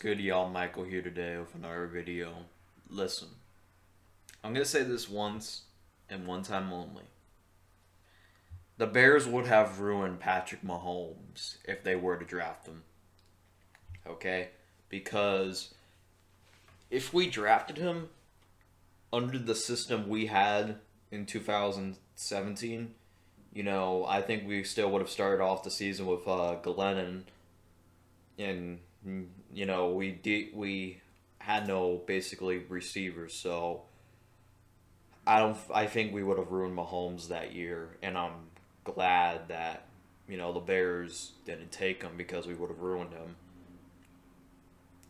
good, y'all? Michael here today with another video. Listen, I'm gonna say this once and one time only. The Bears would have ruined Patrick Mahomes if they were to draft him. Okay? Because if we drafted him under the system we had in 2017, I think we still would have started off the season with Glennon, and we had no basically receivers, so I think we would have ruined Mahomes that year, and I'm glad that the Bears didn't take him because we would have ruined him.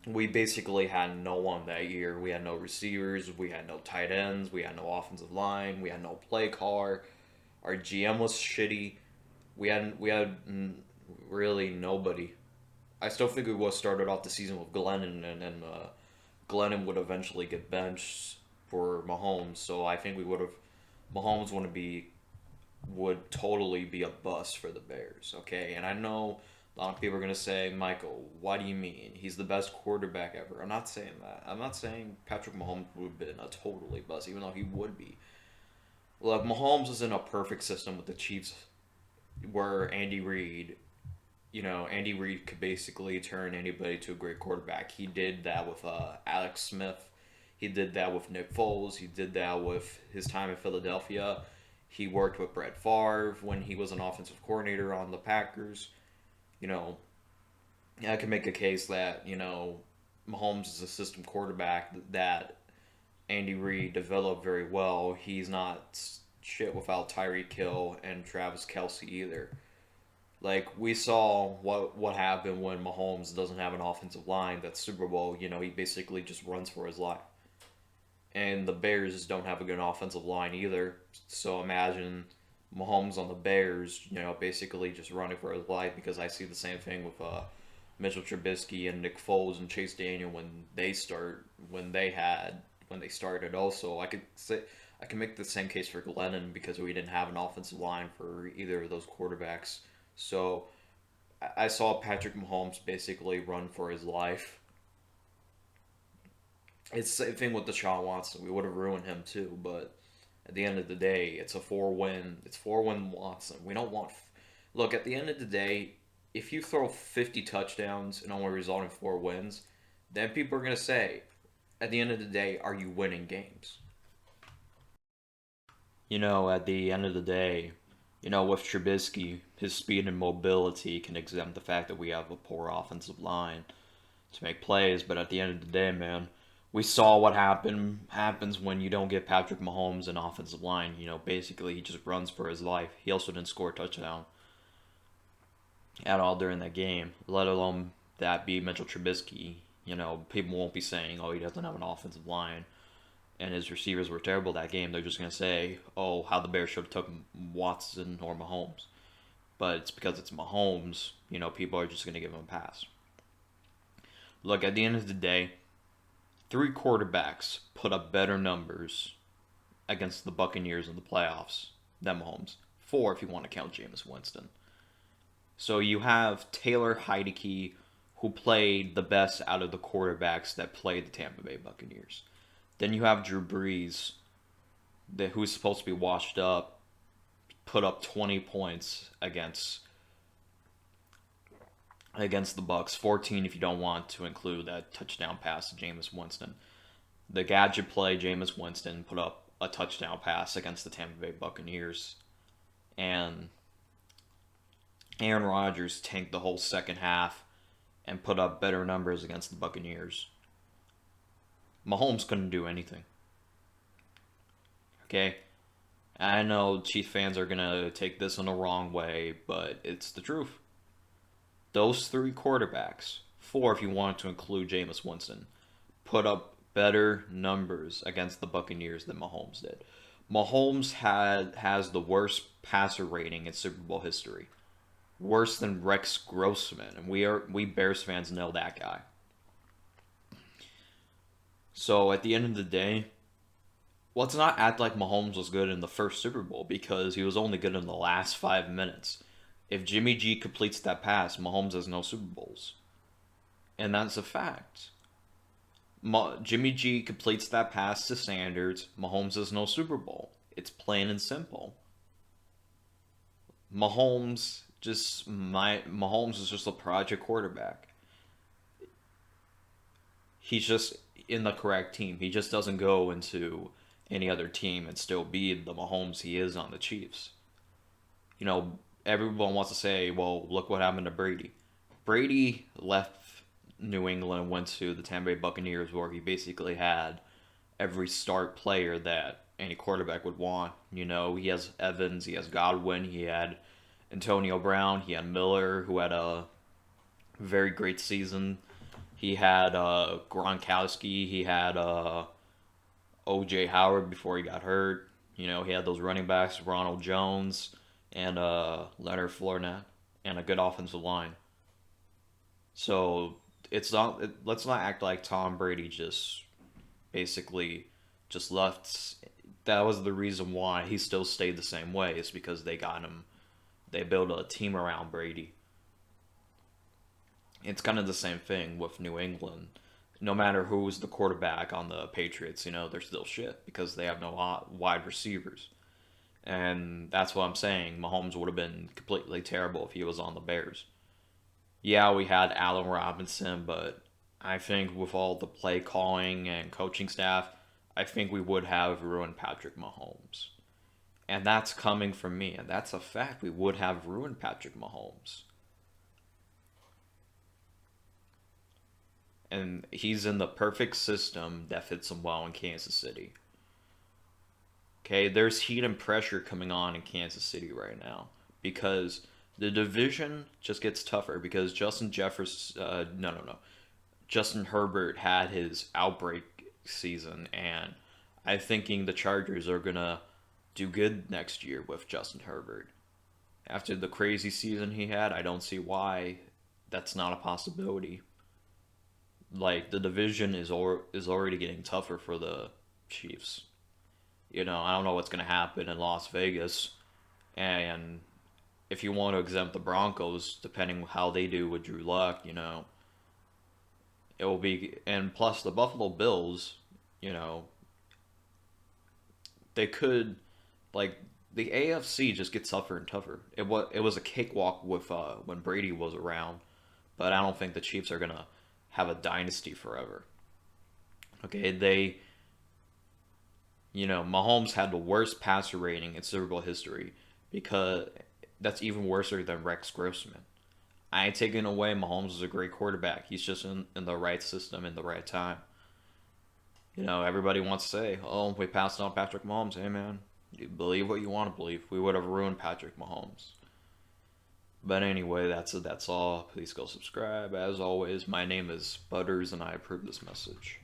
We basically had no one that year. We had no receivers, we had no tight ends, we had no offensive line, we had no play caller. Our GM was shitty. We had really nobody. I still think we would have started off the season with Glennon, and Glennon would eventually get benched for Mahomes. So I think we would have Mahomes would totally be a bust for the Bears. Okay, and I know a lot of people are gonna say, Michael, why do you mean he's the best quarterback ever? I'm not saying that. I'm not saying Patrick Mahomes would have been a totally bust, even though he would be. Look, Mahomes is in a perfect system with the Chiefs, where Andy Reid could basically turn anybody to a great quarterback. He did that with Alex Smith. He did that with Nick Foles. He did that with his time in Philadelphia. He worked with Brett Favre when he was an offensive coordinator on the Packers. You know, I can make a case that, Mahomes is a system quarterback that Andy Reid developed very well. He's not shit without Tyreek Hill and Travis Kelsey either. Like we saw what happened when Mahomes doesn't have an offensive line. That Super Bowl, he basically just runs for his life. And the Bears don't have a good offensive line either. So imagine Mahomes on the Bears, basically just running for his life, because I see the same thing with Mitchell Trubisky and Nick Foles and Chase Daniel when they started. Also, I can make the same case for Glennon because we didn't have an offensive line for either of those quarterbacks. So I saw Patrick Mahomes basically run for his life. It's the same thing with Deshaun Watson. We would have ruined him too, but at the end of the day, it's a four win. It's 4-win Watson. We don't want. Look, at the end of the day, if you throw 50 touchdowns and only result in 4 wins, then people are gonna say, at the end of the day, are you winning games? At the end of the day, with Trubisky, his speed and mobility can exempt the fact that we have a poor offensive line to make plays. But at the end of the day, man, we saw what happens when you don't get Patrick Mahomes an offensive line. Basically he just runs for his life. He also didn't score a touchdown at all during that game, let alone that be Mitchell Trubisky. People won't be saying, "Oh, he doesn't have an offensive line," and his receivers were terrible that game. They're just gonna say, "Oh, how the Bears should have took Watson or Mahomes." But it's because it's Mahomes. People are just gonna give him a pass. Look, at the end of the day, three quarterbacks put up better numbers against the Buccaneers in the playoffs than Mahomes. Four, if you want to count Jameis Winston. So you have Taylor Heinicke, who played the best out of the quarterbacks that played the Tampa Bay Buccaneers. Then you have Drew Brees, who's supposed to be washed up, put up 20 points against the Bucks, 14 if you don't want to include that touchdown pass to Jameis Winston. The gadget play, Jameis Winston put up a touchdown pass against the Tampa Bay Buccaneers, and Aaron Rodgers tanked the whole second half and put up better numbers against the Buccaneers. Mahomes couldn't do anything. Okay? I know Chief fans are going to take this in the wrong way, but it's the truth. Those three quarterbacks, four if you want to include Jameis Winston, put up better numbers against the Buccaneers than Mahomes did. Mahomes has the worst passer rating in Super Bowl history. Worse than Rex Grossman, and we Bears fans know that guy. So at the end of the day, let's not act like Mahomes was good in the first Super Bowl, because he was only good in the last 5 minutes. If Jimmy G completes that pass, Mahomes has no Super Bowls. And that's a fact. Jimmy G completes that pass to Sanders. Mahomes has no Super Bowl. It's plain and simple. Mahomes is just a project quarterback. He's just in the correct team. He just doesn't go into any other team and still be the Mahomes he is on the Chiefs. You know, everyone wants to say, well, look what happened to Brady. Brady left New England and went to the Tampa Bay Buccaneers, where he basically had every start player that any quarterback would want. You know, he has Evans, he has Godwin, he had Antonio Brown, he had Miller, who had a very great season. He had Gronkowski, he had OJ Howard before he got hurt. You know, he had those running backs, Ronald Jones and Leonard Fournette, and a good offensive line. So it's not. Let's not act like Tom Brady just basically just left. That was the reason why he still stayed the same way. It's because they got him. They built a team around Brady. It's kind of the same thing with New England. No matter who's the quarterback on the Patriots, you know, they're still shit because they have no wide receivers. And that's what I'm saying. Mahomes would have been completely terrible if he was on the Bears. Yeah, we had Allen Robinson, but I think with all the play calling and coaching staff, I think we would have ruined Patrick Mahomes. And that's coming from me, and that's a fact. We would have ruined Patrick Mahomes. And he's in the perfect system that fits him well in Kansas City. Okay, there's heat and pressure coming on in Kansas City right now because the division just gets tougher because Justin Herbert had his outbreak season, and I'm thinking the Chargers are gonna do good next year with Justin Herbert. After the crazy season he had, I don't see why that's not a possibility. Like the division is already getting tougher for the Chiefs. You know, I don't know what's gonna happen in Las Vegas, and if you want to exempt the Broncos, depending how they do with Drew Luck, you know, it will be. And plus, the Buffalo Bills, you know, they could like the AFC just gets tougher and tougher. It was a cakewalk with when Brady was around, but I don't think the Chiefs are gonna have a dynasty forever. Okay, Mahomes had the worst passer rating in Super Bowl history because that's even worse than Rex Grossman. I ain't taking away Mahomes is a great quarterback. He's just in the right system in the right time. You know, everybody wants to say, oh, we passed on Patrick Mahomes. Hey, man, you believe what you want to believe. We would have ruined Patrick Mahomes. But anyway, that's all. Please go subscribe. As always, my name is Butters, and I approve this message.